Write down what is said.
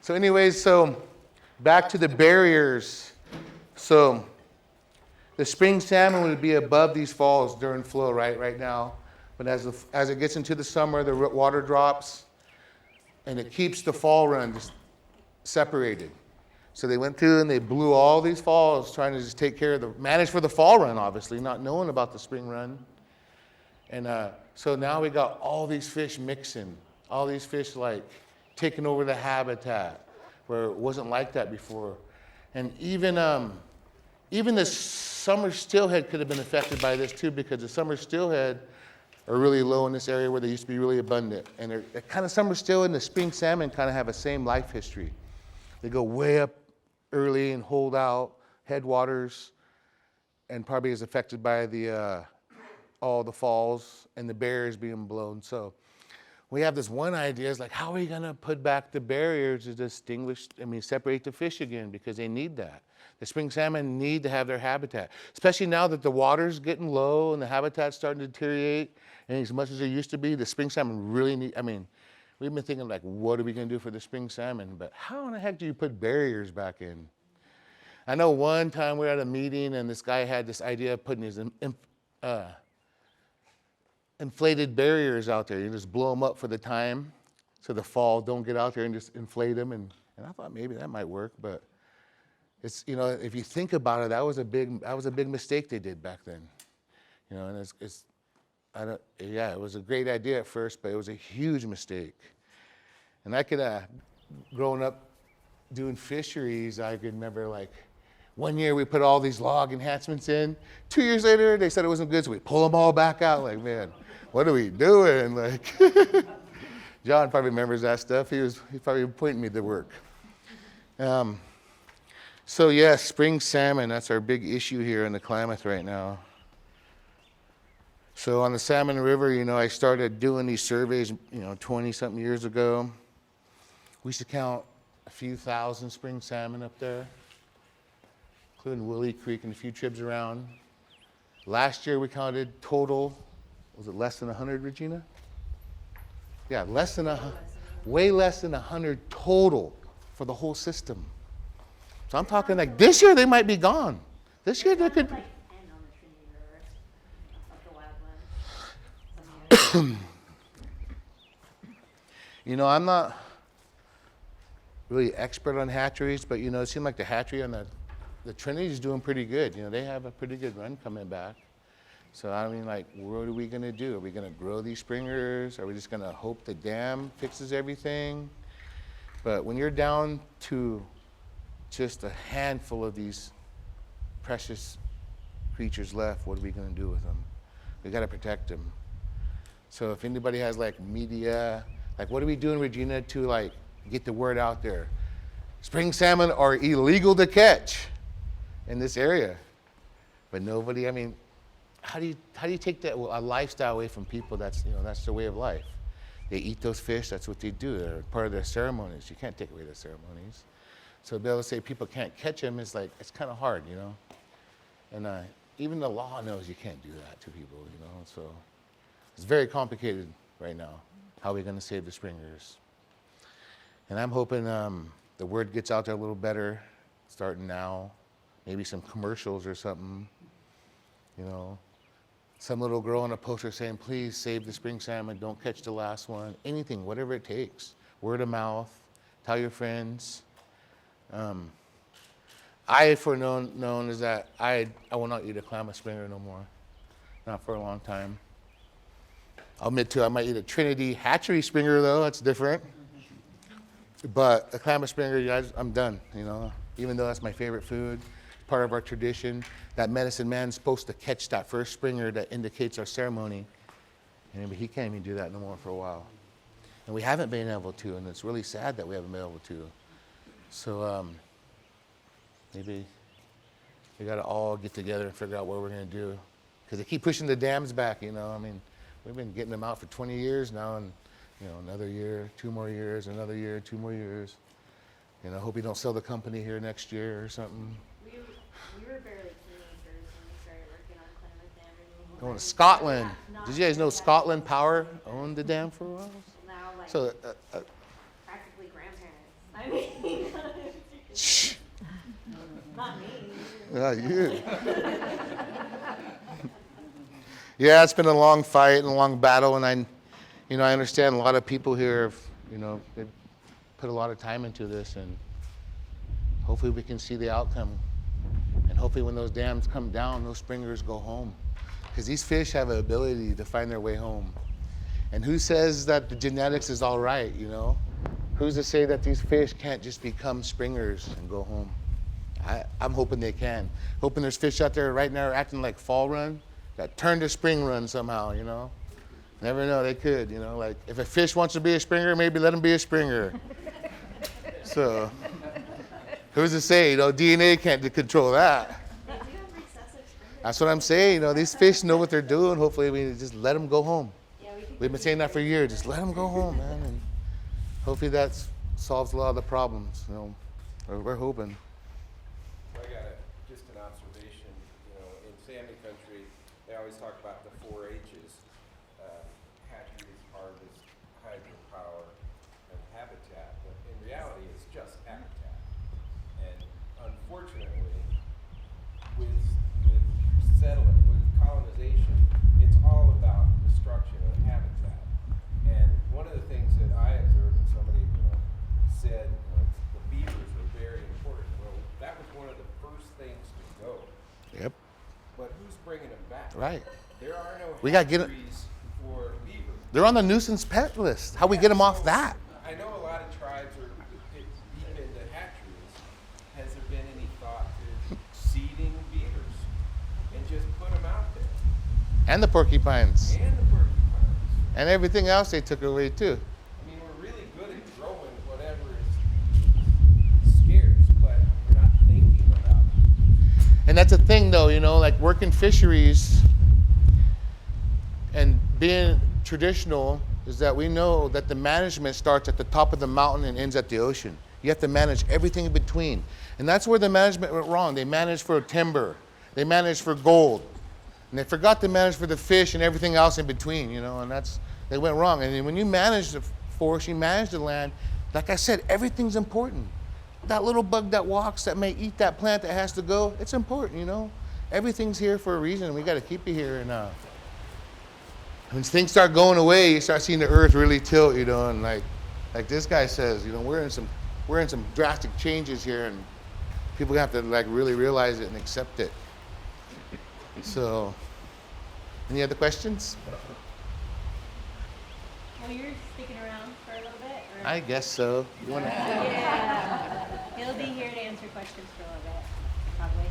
So anyways, so back to the barriers. So the spring salmon would be above these falls during flow, right now. But as it gets into the summer, the water drops, and it keeps the fall run just separated. So they went through and they blew all these falls, trying to just take care of manage for the fall run, obviously, not knowing about the spring run. And so now we got all these fish mixing, all these fish like taking over the habitat where it wasn't like that before. And even the summer steelhead could have been affected by this too, because the summer steelhead are really low in this area where they used to be really abundant. And they're kind of summer steelhead and the spring salmon kind of have the same life history. They go way up early and hold out headwaters, and probably is affected by all the falls and the barriers being blown. So we have this one idea, is like, how are we gonna put back the barriers to separate the fish again, because they need that. The spring salmon need to have their habitat, especially now that the water's getting low and the habitat's starting to deteriorate, and as much as there used to be, the spring salmon really need, we've been thinking like, what are we gonna do for the spring salmon? But how in the heck do you put barriers back in? I know one time we were at a meeting and this guy had this idea of putting these inflated barriers out there. You just blow them up for the time so the fall don't get out there and just inflate them. And I thought maybe that might work, but it's, if you think about it, that was a big mistake they did back then. And it was a great idea at first, but it was a huge mistake. And I could, growing up doing fisheries, I could remember like, one year we put all these log enhancements in. 2 years later, they said it wasn't good, so we pull them all back out. Like, man, what are we doing? Like, John probably remembers that stuff. He's probably pointing me to work. So yes, spring salmon, that's our big issue here in the Klamath right now. So on the Salmon River, I started doing these surveys, 20-something years ago. We used to count a few thousand spring salmon up there, including Willie Creek and a few tribs around. Last year we counted total, was it less than 100, Regina? Yeah, way less than 100 total for the whole system. So I'm talking like this year they might be gone. This year they could. I'm not really expert on hatcheries, but it seemed like the hatchery on the Trinity is doing pretty good. They have a pretty good run coming back. So what are we gonna do? Are we gonna grow these springers? Are we just gonna hope the dam fixes everything? But when you're down to just a handful of these precious creatures left, what are we gonna do with them? We gotta protect them. So if anybody has media, what are we doing, Regina, to get the word out there? Spring salmon are illegal to catch in this area. But nobody, how do you take that a lifestyle away from people? That's their way of life. They eat those fish, that's what they do. They're part of their ceremonies. You can't take away their ceremonies. So to be able to say people can't catch them is it's kind of hard, And even the law knows you can't do that to people, So it's very complicated right now. How are we going to save the springers? And I'm hoping the word gets out there a little better, starting now. Maybe some commercials or something. Some little girl on a poster saying, please save the spring salmon, don't catch the last one. Anything, whatever it takes. Word of mouth, tell your friends. I, for known is that I will not eat a Klamath springer no more. Not for a long time. I'll admit too, I might eat a Trinity hatchery springer though, that's different. But a Klamath springer, I'm done, Even though that's my favorite food, part of our tradition. That medicine man's supposed to catch that first springer that indicates our ceremony. And he can't even do that no more for a while. And we haven't been able to, and it's really sad that we haven't been able to. So maybe we got to all get together and figure out what we're going to do. Because they keep pushing the dams back, We've been getting them out for 20 years now, and another year, 2 more years, another year, 2 more years. I hope we don't sell the company here next year or something. We were barely teenagers when we started working on Klamath dam removal. Going to Scotland. Did you guys know Scotland Power owned the dam for a while? Now, So practically grandparents. You. Yeah, it's been a long fight and a long battle, and I understand a lot of people here have, they put a lot of time into this, and hopefully we can see the outcome. And hopefully when those dams come down, those springers go home. Because these fish have an ability to find their way home. And who says that the genetics is all right, Who's to say that these fish can't just become springers and go home? I'm hoping they can. Hoping there's fish out there right now acting like fall run that turn to spring run somehow, Never know, they could, Like if a fish wants to be a springer, maybe let him be a springer. So, who's to say, DNA can't control that. They do have recessive springers. That's what I'm saying, these fish know what they're doing. Hopefully we just let them go home. Yeah, We've been saying that for years, just let them go home, man. And hopefully that solves a lot of the problems, We're hoping. I got just an observation, in salmon country, they always talk about the 4 H's, hatcheries, harvest, hydropower, and habitat, but in reality, it's just habitat. And unfortunately, with settlement, with colonization, it's all about destruction of habitat. And one of the things that I observed, and somebody said, the beavers are very important. Well, that was one of the first things to go. Yep. But who's bringing them back? Right. There are no We gotta get it- hatcheries for beavers. They're on the nuisance pet list. How we get them off that? I know a lot of tribes are deep into hatcheries. Has there been any thought to seeding beavers and just put them out there? And the porcupines. And the porcupines. And everything else they took away too. I mean, we're really good at growing whatever is scarce, but we're not thinking about it. And that's a thing though, like working fisheries and being traditional is that we know that the management starts at the top of the mountain and ends at the ocean. You have to manage everything in between. And that's where the management went wrong. They managed for timber. They managed for gold. And they forgot to manage for the fish and everything else in between, and they went wrong. And when you manage the forest, you manage the land, like I said, everything's important. That little bug that walks that may eat that plant that has to go, it's important, Everything's here for a reason. We got to keep it here. And when things start going away, you start seeing the earth really tilt, and like this guy says, we're in some drastic changes here, and people have to really realize it and accept it. So, any other questions? Well, you're sticking around for a little bit? Or? I guess so. You wanna? Yeah. He'll be here to answer questions for a little bit, probably.